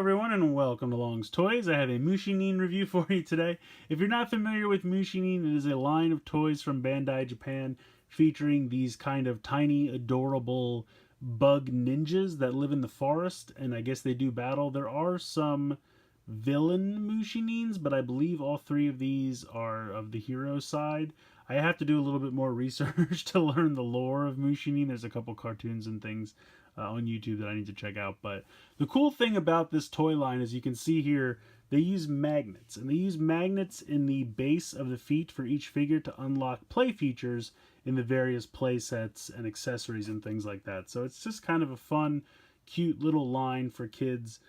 everyone, and welcome to Long's Toys. I have a Mushinin review for you today. If you're not familiar with Mushinin, it is a line of toys from Bandai Japan featuring these kind of tiny, adorable bug ninjas that live in the forest, and I guess they do battle. There are some villain Mushinins, but I believe all three of these are of the hero side. I have to do a little bit more research to learn the lore of Mushinin. There's a couple cartoons and things on YouTube that I need to check out. But the cool thing about this toy line is you can see here they use magnets. And they use magnets in the base of the feet for each figure to unlock play features in the various play sets and accessories and things like that. So it's just kind of a fun, cute little line for kids.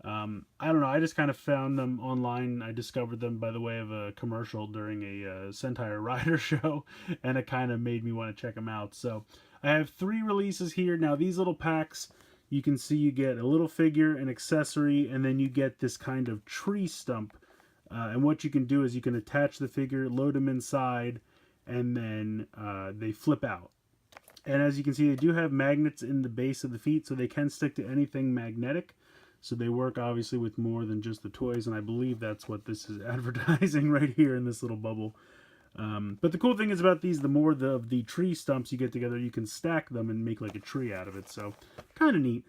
I don't know, I just kind of found them online. I discovered them by the way of a commercial during a Sentai Rider show, and it kind of made me want to check them out. So I have 3 releases here. Now these little packs, you can see you get a little figure, an accessory, and then you get this kind of tree stump. And what you can do is you can attach the figure, load them inside, and then they flip out. And as you can see, they do have magnets in the base of the feet, so they can stick to anything magnetic. So they work obviously with more than just the toys, and I believe that's what this is advertising right here in this little bubble. But the cool thing is about these, the more of the tree stumps you get together, you can stack them and make like a tree out of it. So kind of neat.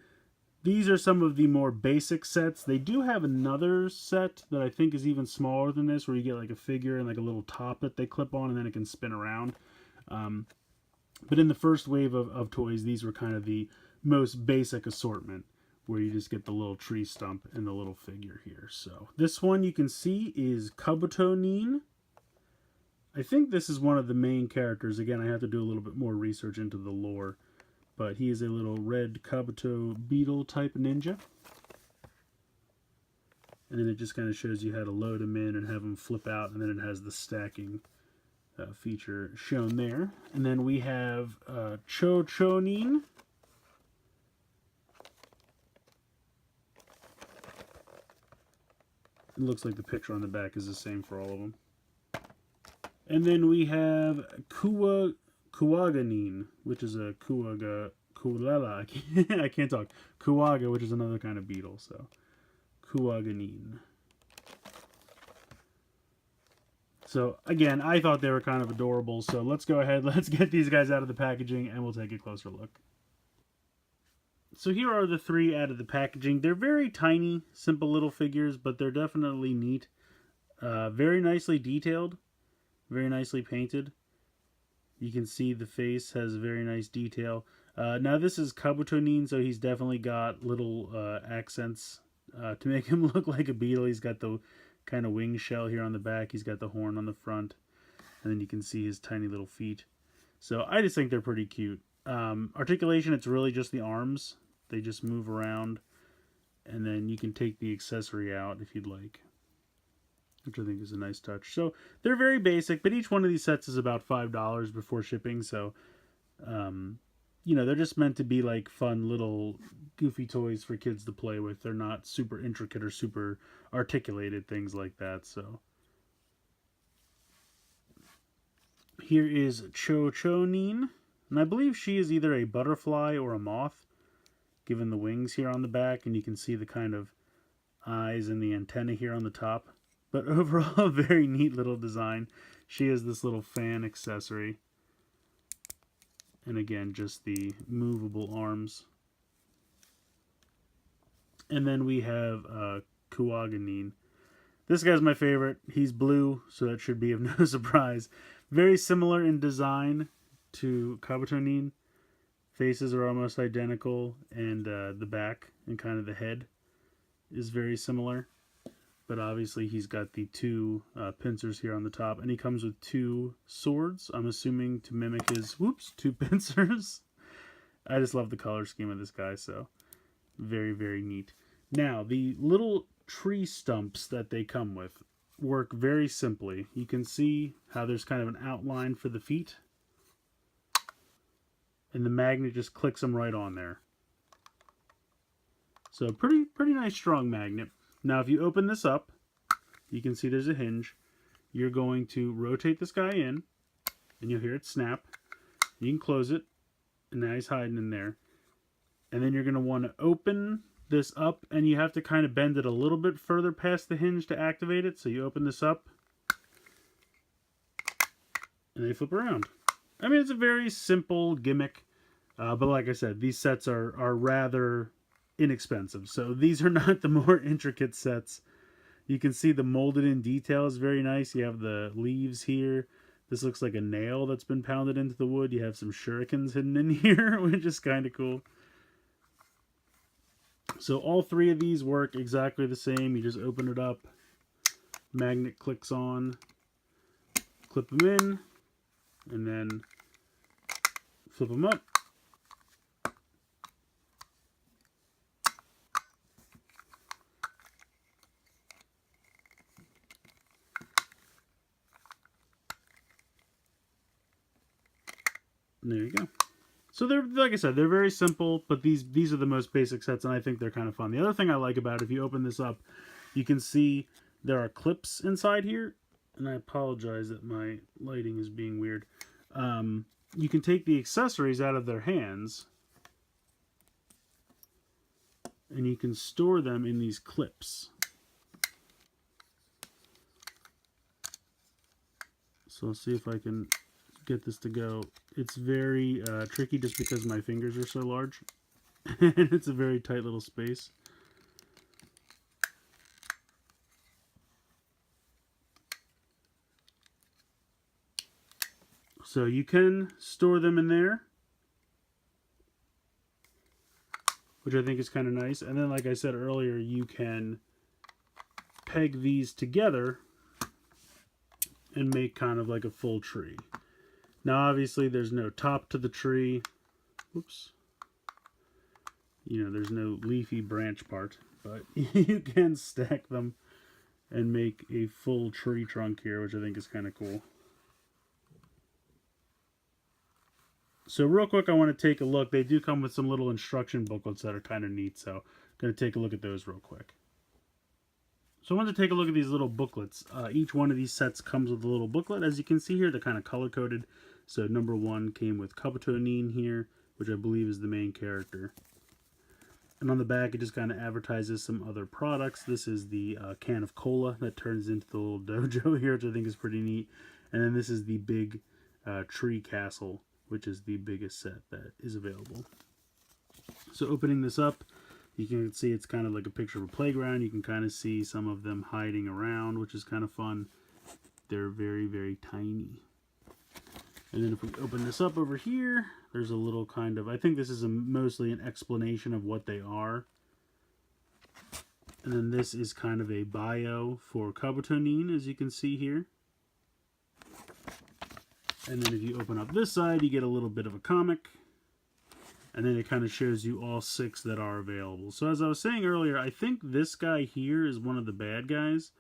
These are some of the more basic sets. They do have another set that I think is even smaller than this, where you get like a figure and like a little top that they clip on and then it can spin around. But in the first wave of toys, these were kind of the most basic assortment, where you just get the little tree stump and the little figure here. So this one you can see is Kabutonin. I think this is one of the main characters. Again, I have to do a little bit more research into the lore, but he is a little red Kabuto beetle type ninja. And then it just kind of shows you how to load him in and have him flip out, and then it has the stacking feature shown there. And then we have Chouchonin. It looks like the picture on the back is the same for all of them. And then we have Kuwaganin, which is a I can't talk. Kuwaga, which is another kind of beetle. So Kuwaganin. So again, I thought they were kind of adorable. So let's go ahead. Let's get these guys out of the packaging and we'll take a closer look. So here are the 3 out of the packaging. They're very tiny, simple little figures, but they're definitely neat. Very nicely detailed, very nicely painted. You can see the face has very nice detail. Now this is Kabutonin, so he's definitely got little accents to make him look like a beetle. He's got the kind of wing shell here on the back. He's got the horn on the front. And then you can see his tiny little feet. So I just think they're pretty cute. Articulation, it's really just the arms. They just move around, and then you can take the accessory out if you'd like, which I think is a nice touch. So they're very basic, but each one of these sets is about $5 before shipping. So, you know, they're just meant to be like fun little goofy toys for kids to play with. They're not super intricate or super articulated, things like that. So here is Chouchonin. And I believe she is either a butterfly or a moth, given the wings here on the back, and you can see the kind of eyes and the antenna here on the top. But overall, a very neat little design. She has this little fan accessory. And again, just the movable arms. And then we have Kuwaganin. This guy's my favorite. He's blue, so that should be of no surprise. Very similar in design to Kabutonin. Faces are almost identical, and the back and kind of the head is very similar. But obviously he's got the 2 pincers here on the top, and he comes with 2 swords, I'm assuming to mimic his, 2 pincers. I just love the color scheme of this guy, so very, very neat. Now, the little tree stumps that they come with work very simply. You can see how there's kind of an outline for the feet, and the magnet just clicks them right on there. So pretty nice strong magnet. Now if you open this up, you can see there's a hinge. You're going to rotate this guy in, and you'll hear it snap. You can close it, and now he's hiding in there. And then you're going to want to open this up, and you have to kind of bend it a little bit further past the hinge to activate it. So you open this up, and they flip around. I mean, it's a very simple gimmick, but like I said, these sets are rather inexpensive. So these are not the more intricate sets. You can see the molded in detail is very nice. You have the leaves here. This looks like a nail that's been pounded into the wood. You have some shurikens hidden in here, which is kind of cool. So all three of these work exactly the same. You just open it up, magnet clicks on, clip them in, and then flip them up. And there you go. So they're, like I said, they're very simple, but these are the most basic sets, and I think they're kind of fun. The other thing I like about it, if you open this up, you can see there are clips inside here, and I apologize that my lighting is being weird. You can take the accessories out of their hands, and you can store them in these clips. So let's see if I can get this to go. It's very tricky just because my fingers are so large. And it's a very tight little space. So you can store them in there, which I think is kind of nice. And then, like I said earlier, you can peg these together and make kind of like a full tree. Now, obviously, there's no top to the tree. Whoops. You know, there's no leafy branch part, but you can stack them and make a full tree trunk here, which I think is kind of cool. So real quick, I want to take a look. They do come with some little instruction booklets that are kind of neat, so I'm going to take a look at those real quick. So I wanted to take a look at these little booklets. Each one of these sets comes with a little booklet. As you can see here, they're kind of color-coded. So number 1 came with Kabutonin here, which I believe is the main character. And on the back, it just kind of advertises some other products. This is the can of cola that turns into the little dojo here, which I think is pretty neat. And then this is the big tree castle, which is the biggest set that is available. So opening this up, you can see it's kind of like a picture of a playground. You can kind of see some of them hiding around, which is kind of fun. They're very, very tiny. And then if we open this up over here, there's a little kind of, I think this is mostly an explanation of what they are. And then this is kind of a bio for Kabutonin, as you can see here. And then if you open up this side, you get a little bit of a comic. And then it kind of shows you all 6 that are available. So as I was saying earlier, I think this guy here is one of the bad guys.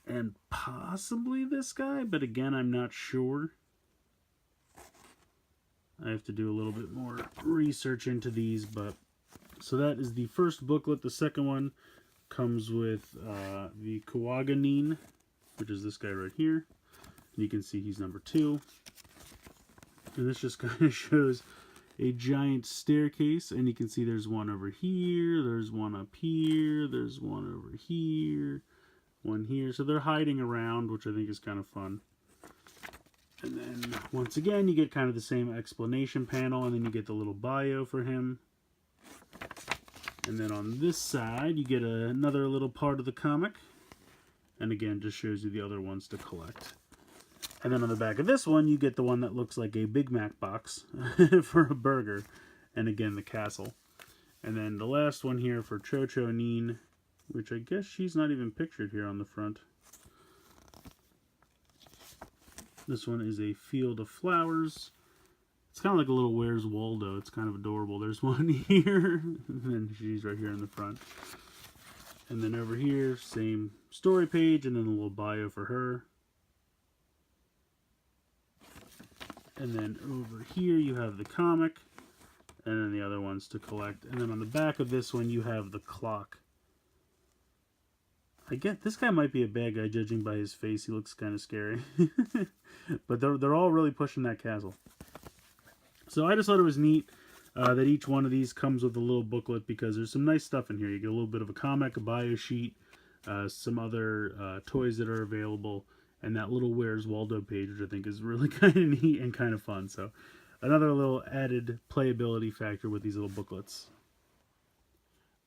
And possibly this guy, but again, I'm not sure. I have to do a little bit more research into these, but so that is the first booklet. The second one comes with the Kuwaganin, which is this guy right here. And you can see he's number 2. And this just kind of shows a giant staircase, and you can see there's one over here, there's one up here, there's one over here, one here. So they're hiding around, which I think is kind of fun. And then, once again, you get kind of the same explanation panel, and then you get the little bio for him. And then on this side, you get another little part of the comic. And again, just shows you the other ones to collect. And then on the back of this one, you get the one that looks like a Big Mac box for a burger. And again, the castle. And then the last one here for Chouchonin, which I guess she's not even pictured here on the front. This one is a field of flowers. It's kind of like a little Where's Waldo. It's kind of adorable. There's one here, and then she's right here in the front. And then over here, same story page, and then a little bio for her. And then over here, you have the comic, and then the other ones to collect. And then on the back of this one, you have the clock. I get this guy might be a bad guy judging by his face. He looks kind of scary. But they're all really pushing that castle. So I just thought it was neat. that each one of these comes with a little booklet, because there's some nice stuff in here. You get a little bit of a comic, a bio sheet, some other toys that are available, and that little Where's Waldo page, which I think is really kind of neat and kind of fun. So another little added playability factor with these little booklets.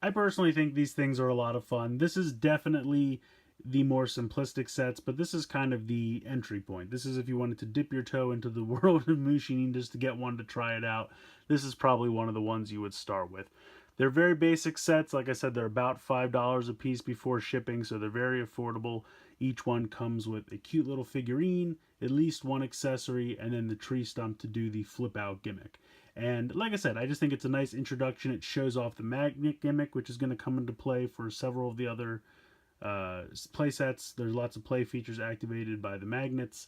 I personally think these things are a lot of fun. This is definitely the more simplistic sets, but this is kind of the entry point. This is if you wanted to dip your toe into the world of Mushinin just to get one to try it out. This is probably one of the ones you would start with. They're very basic sets. Like I said, they're about $5 a piece before shipping, so they're very affordable. Each one comes with a cute little figurine, at least one accessory, and then the tree stump to do the flip out gimmick. And like I said, I just think it's a nice introduction. It shows off the magnet gimmick, which is going to come into play for several of the other play sets. There's lots of play features activated by the magnets.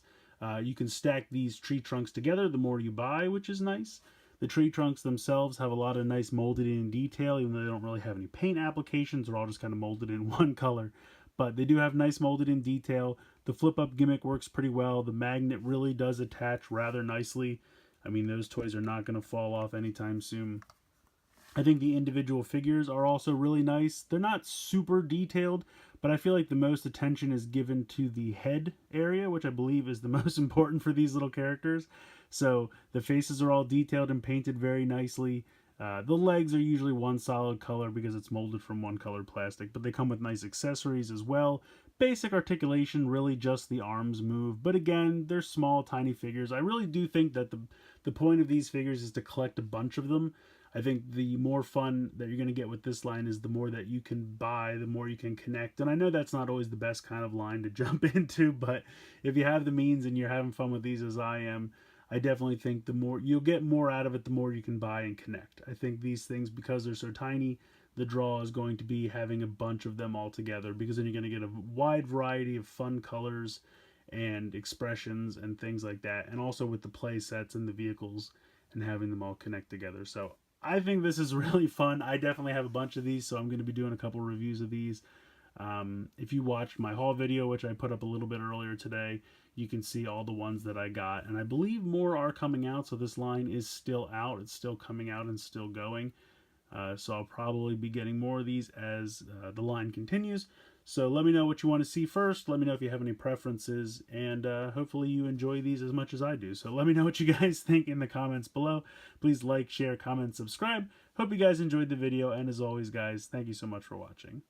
You can stack these tree trunks together the more you buy, which is nice. The tree trunks themselves have a lot of nice molded in detail, even though they don't really have any paint applications. They're all just kind of molded in one color. But they do have nice molded in detail. The flip up gimmick works pretty well. The magnet really does attach rather nicely. I mean, those toys are not going to fall off anytime soon. I think the individual figures are also really nice. They're not super detailed, but I feel like the most attention is given to the head area, which I believe is the most important for these little characters. So the faces are all detailed and painted very nicely. The legs are usually one solid color because it's molded from one colored plastic, but they come with nice accessories as well. Basic articulation, really just the arms move, but again, they're small, tiny figures. I really do think that the point of these figures is to collect a bunch of them. I think the more fun that you're going to get with this line is the more that you can buy, the more you can connect. And I know that's not always the best kind of line to jump into, but if you have the means and you're having fun with these as I am, I definitely think the more you'll get more out of it, the more you can buy and connect. I think these things, because they're so tiny, the draw is going to be having a bunch of them all together, because then you're going to get a wide variety of fun colors and expressions and things like that. And also with the play sets and the vehicles and having them all connect together. So I think this is really fun. I definitely have a bunch of these, so I'm going to be doing a couple reviews of these. If you watched my haul video, which I put up a little bit earlier today, you can see all the ones that I got. And I believe more are coming out, so this line is still out. It's still coming out and still going. So I'll probably be getting more of these as the line continues. So let me know what you want to see first. Let me know if you have any preferences, and hopefully you enjoy these as much as I do. So let me know what you guys think in the comments below. Please like, share, comment, subscribe. Hope you guys enjoyed the video, and as always, guys, thank you so much for watching.